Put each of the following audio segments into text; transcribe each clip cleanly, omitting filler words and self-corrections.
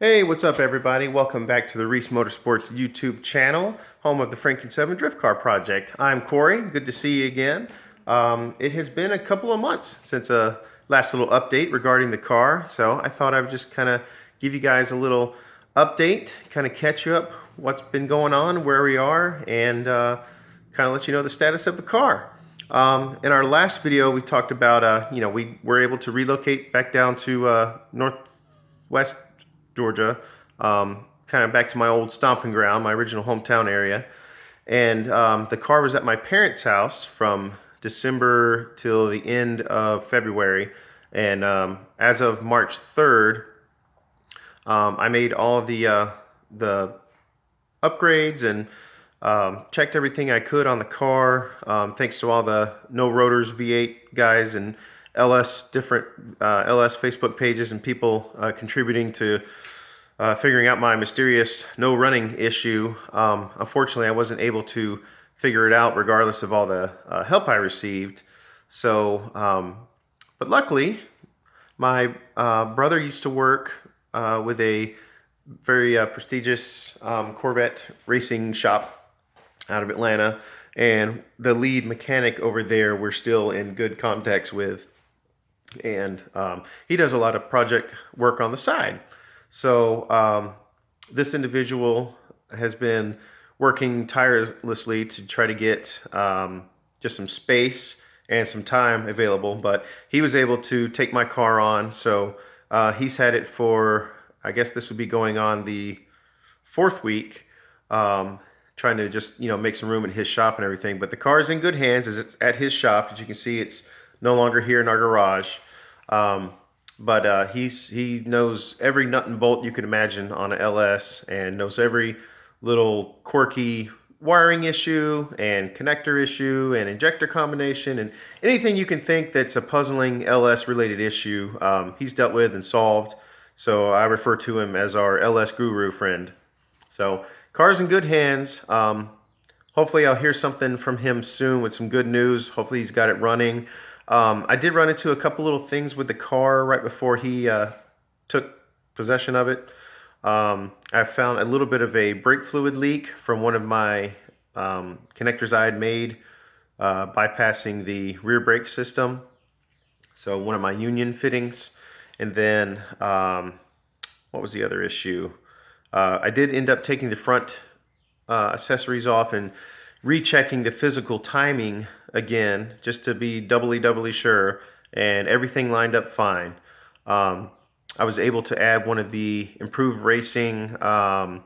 Hey, what's up everybody? Welcome back to the Reese Motorsports YouTube channel, home of the Franken-7 Drift Car Project. I'm Corey, good to see you again. It has been a couple of months since a last little update regarding the car, so I thought I would just kind of give you guys a little update, kind of catch you up what's been going on, where we are, and kind of let you know the status of the car. In our last video, we talked about, we were able to relocate back down to northwest Georgia, kind of back to my old stomping ground, my original hometown area. And the car was at my parents' house from December till the end of February. And as of March 3rd, I made all of the upgrades and checked everything I could on the car, thanks to all the No Rotors V8 guys and LS Facebook pages and people contributing to figuring out my mysterious no running issue. Unfortunately, I wasn't able to figure it out regardless of all the help I received. So, but luckily, my brother used to work with a very prestigious Corvette racing shop out of Atlanta, and the lead mechanic over there we're still in good contacts with, and he does a lot of project work on the side. So this individual has been working tirelessly to try to get just some space and some time available, but he was able to take my car on. So he's had it for, I guess this would be going on the 4th week, trying to just, make some room in his shop and everything. But the car is in good hands as it's at his shop. As you can see, it's no longer here in our garage. But he knows every nut and bolt you could imagine on an LS, and knows every little quirky wiring issue and connector issue and injector combination and anything you can think that's a puzzling LS related issue, he's dealt with and solved. So I refer to him as our LS guru friend. So car's in good hands. Hopefully I'll hear something from him soon with some good news. Hopefully he's got it running. I did run into a couple little things with the car right before he took possession of it. I found a little bit of a brake fluid leak from one of my connectors I had made, bypassing the rear brake system. So one of my union fittings. And then what was the other issue? I did end up taking the front accessories off and rechecking the physical timing again, just to be doubly sure, and everything lined up fine. I was able to add one of the Improved Racing, the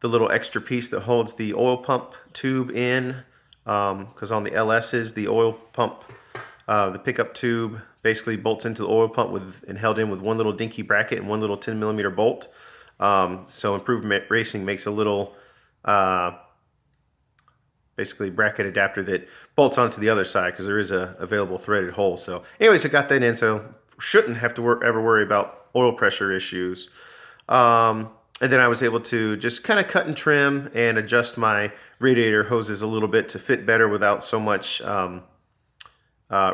little extra piece that holds the oil pump tube in, because on the LS's, the oil pump, the pickup tube basically bolts into the oil pump and held in with one little dinky bracket and one little 10mm bolt. So Improved Racing makes a little basically bracket adapter that bolts onto the other side, because there is a available threaded hole. So anyways, I got that in, so shouldn't have to ever worry about oil pressure issues. And then I was able to just kind of cut and trim and adjust my radiator hoses a little bit to fit better without so much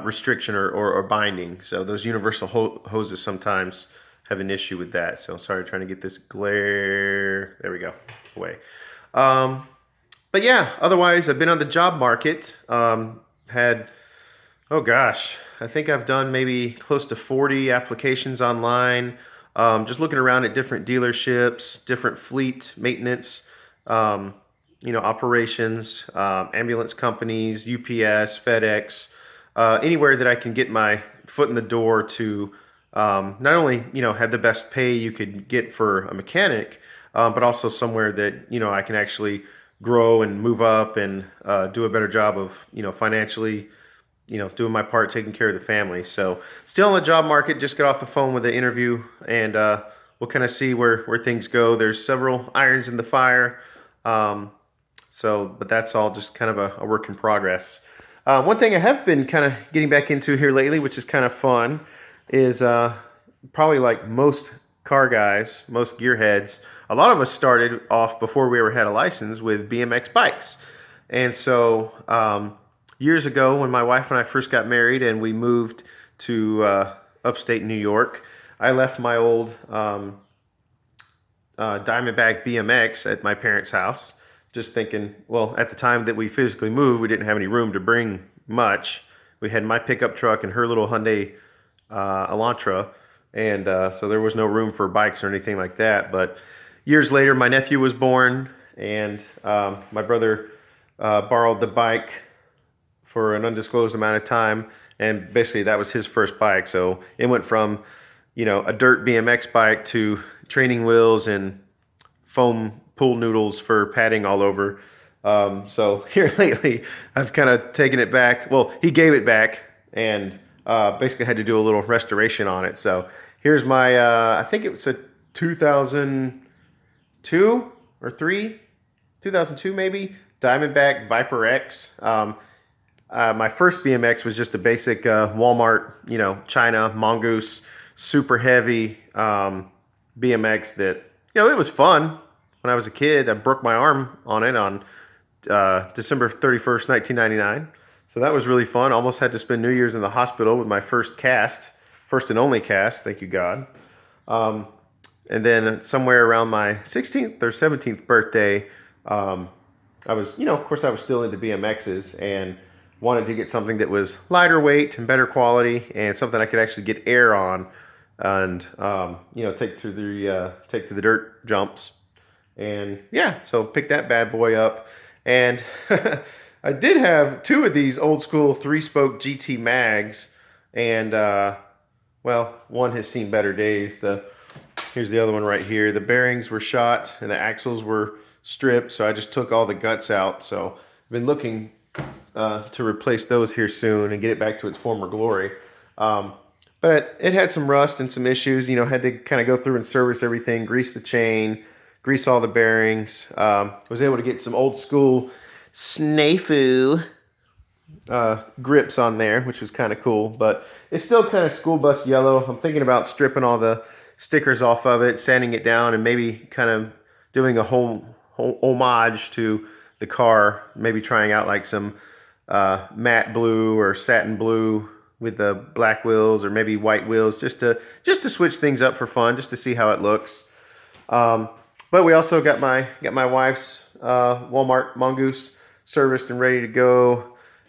restriction or binding. So those universal hoses sometimes have an issue with that. So sorry, trying to get this glare, there we go, away. But yeah, otherwise I've been on the job market. Had, oh gosh, I think I've done maybe close to 40 applications online. Just looking around at different dealerships, different fleet maintenance, operations, ambulance companies, UPS, FedEx, anywhere that I can get my foot in the door to not only, have the best pay you could get for a mechanic, but also somewhere that, I can actually grow and move up and do a better job of, financially, doing my part, taking care of the family. So still on the job market, just got off the phone with the interview, and we'll kind of see where things go. There's several irons in the fire. But that's all just kind of a work in progress. One thing I have been kind of getting back into here lately, which is kind of fun, is probably like most car guys, most gearheads, a lot of us started off before we ever had a license with BMX bikes. And so years ago, when my wife and I first got married and we moved to upstate New York, I left my old Diamondback BMX at my parents' house. Just thinking, well, at the time that we physically moved, we didn't have any room to bring much. We had my pickup truck and her little Hyundai Elantra, and so there was no room for bikes or anything like that. But years later, my nephew was born, and my brother borrowed the bike for an undisclosed amount of time, and basically that was his first bike. So it went from, a dirt BMX bike to training wheels and foam pool noodles for padding all over. So here lately, I've kind of taken it back. Well, he gave it back and basically had to do a little restoration on it. So here's my, I think it was a 2002 or 3, 2002 maybe, Diamondback Viper X. My first BMX was just a basic Walmart, China Mongoose, super heavy BMX that, it was fun. When I was a kid, I broke my arm on it on December 31st, 1999. So that was really fun. Almost had to spend New Year's in the hospital with my first cast, first and only cast, thank you God. And then somewhere around my 16th or 17th birthday, I was, of course I was still into BMXs and wanted to get something that was lighter weight and better quality and something I could actually get air on and, take through the dirt jumps. And yeah, so picked that bad boy up. And I did have 2 of these old school 3-spoke GT mags. And, well, one has seen better days. Here's the other one right here. The bearings were shot and the axles were stripped. So I just took all the guts out. So I've been looking to replace those here soon and get it back to its former glory. But it had some rust and some issues, had to kind of go through and service everything, grease the chain, grease all the bearings. Was able to get some old school snafu grips on there, which was kind of cool, but it's still kind of school bus yellow. I'm thinking about stripping all the stickers off of it, sanding it down, and maybe kind of doing a whole homage to the car, maybe trying out like some matte blue or satin blue with the black wheels or maybe white wheels, just to switch things up for fun, just to see how it looks. But we also got my wife's Walmart Mongoose serviced and ready to go.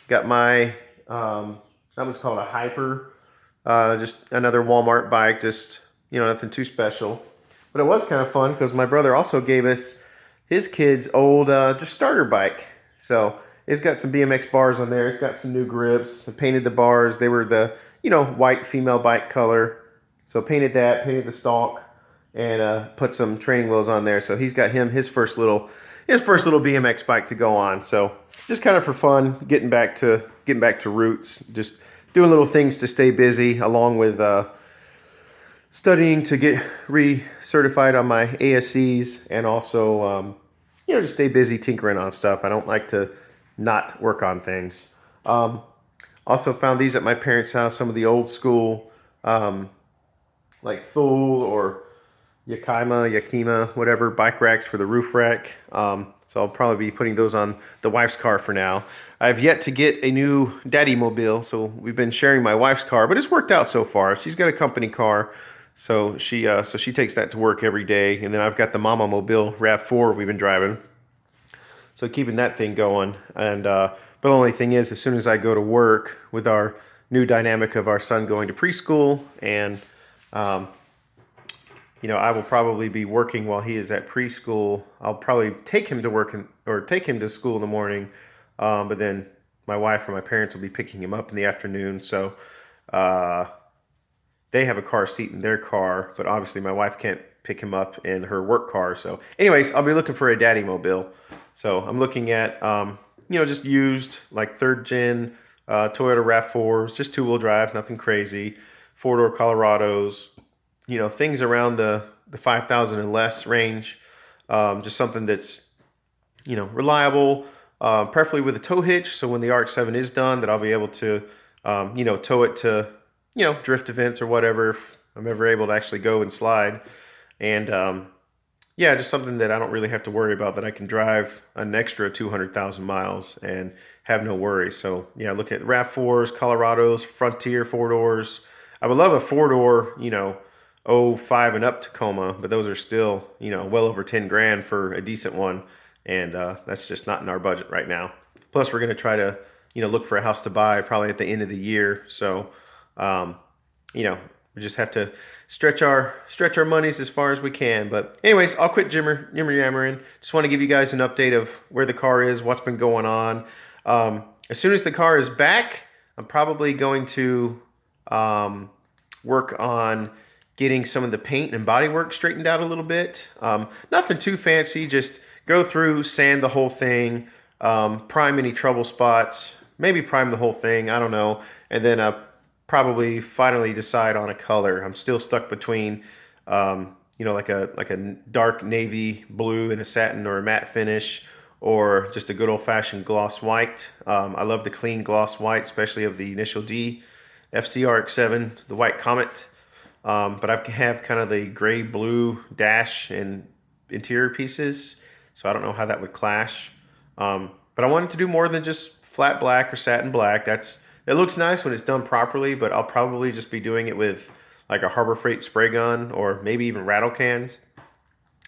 Got my that was called a Hyper, just another Walmart bike, just nothing too special. But it was kind of fun because my brother also gave us his kid's old just starter bike. So it's got some BMX bars on there. It's got some new grips. I painted the bars. They were the white female bike color. So painted the stalk, and put some training wheels on there. So he's got his first little BMX bike to go on. So just kind of for fun, getting back to roots, just doing little things to stay busy, along with studying to get recertified on my ASCs, and also just stay busy tinkering on stuff. I don't like to not work on things. Also found these at my parents' house, some of the old school like Thule or Yakima, whatever, bike racks for the roof rack. So I'll probably be putting those on the wife's car for now. I've yet to get a new daddy mobile, so we've been sharing my wife's car, but it's worked out so far. She's got a company car, so she takes that to work every day. And then I've got the Mama Mobile RAV4 we've been driving, so keeping that thing going. And but the only thing is, as soon as I go to work with our new dynamic of our son going to preschool, and I will probably be working while he is at preschool. I'll probably take him to work or take him to school in the morning, but then my wife or my parents will be picking him up in the afternoon. So they have a car seat in their car, but obviously my wife can't pick him up in her work car. So anyways, I'll be looking for a daddy mobile. So I'm looking at, just used like 3rd gen Toyota RAV4s, just 2-wheel drive, nothing crazy, 4-door Colorados, things around the 5,000 and less range. Just something that's, reliable, preferably with a tow hitch. So when the RX-7 is done, that I'll be able to, tow it to, drift events or whatever, if I'm ever able to actually go and slide. And, just something that I don't really have to worry about, that I can drive an extra 200,000 miles and have no worries. So yeah, looking at RAV4s, Colorados, Frontier 4-doors. I would love a 4-door, '05 and up Tacoma, but those are still, you know, well over 10 grand for a decent one, and that's just not in our budget right now. Plus, we're going to try to, you know, look for a house to buy probably at the end of the year. So, um, you know, we just have to stretch our monies as far as we can. But anyways, I'll quit yammering. Just want to give you guys an update of where the car is, what's been going on. As soon as the car is back, I'm probably going to work on getting some of the paint and body work straightened out a little bit. Nothing too fancy, just go through, sand the whole thing, prime any trouble spots, maybe prime the whole thing, I don't know, and then probably finally decide on a color. I'm still stuck between, you know, like a dark navy blue and a satin or a matte finish, or just a good old-fashioned gloss white. I love the clean gloss white, especially of the Initial D FCRX7, the White Comet. But I have kind of the gray blue dash and interior pieces, so I don't know how that would clash. But I wanted to do more than just flat black or satin black. It looks nice when it's done properly, but I'll probably just be doing it with like a Harbor Freight spray gun or maybe even rattle cans.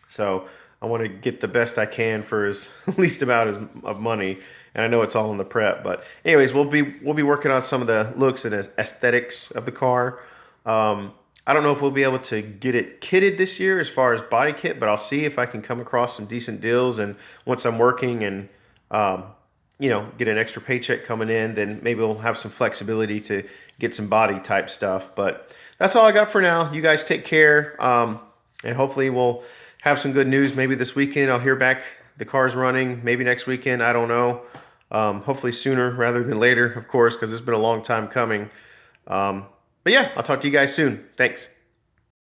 So I want to get the best I can for as least amount of money, and I know it's all in the prep. But anyways, we'll be working on some of the looks and aesthetics of the car. I don't know if we'll be able to get it kitted this year as far as body kit, but I'll see if I can come across some decent deals. And once I'm working and you know, get an extra paycheck coming in, then maybe we'll have some flexibility to get some body type stuff. But that's all I got for now. You guys take care, and hopefully we'll have some good news. Maybe this weekend I'll hear back the car's running. Maybe next weekend, I don't know. Hopefully sooner rather than later, of course, because it's been a long time coming. But yeah, I'll talk to you guys soon. Thanks.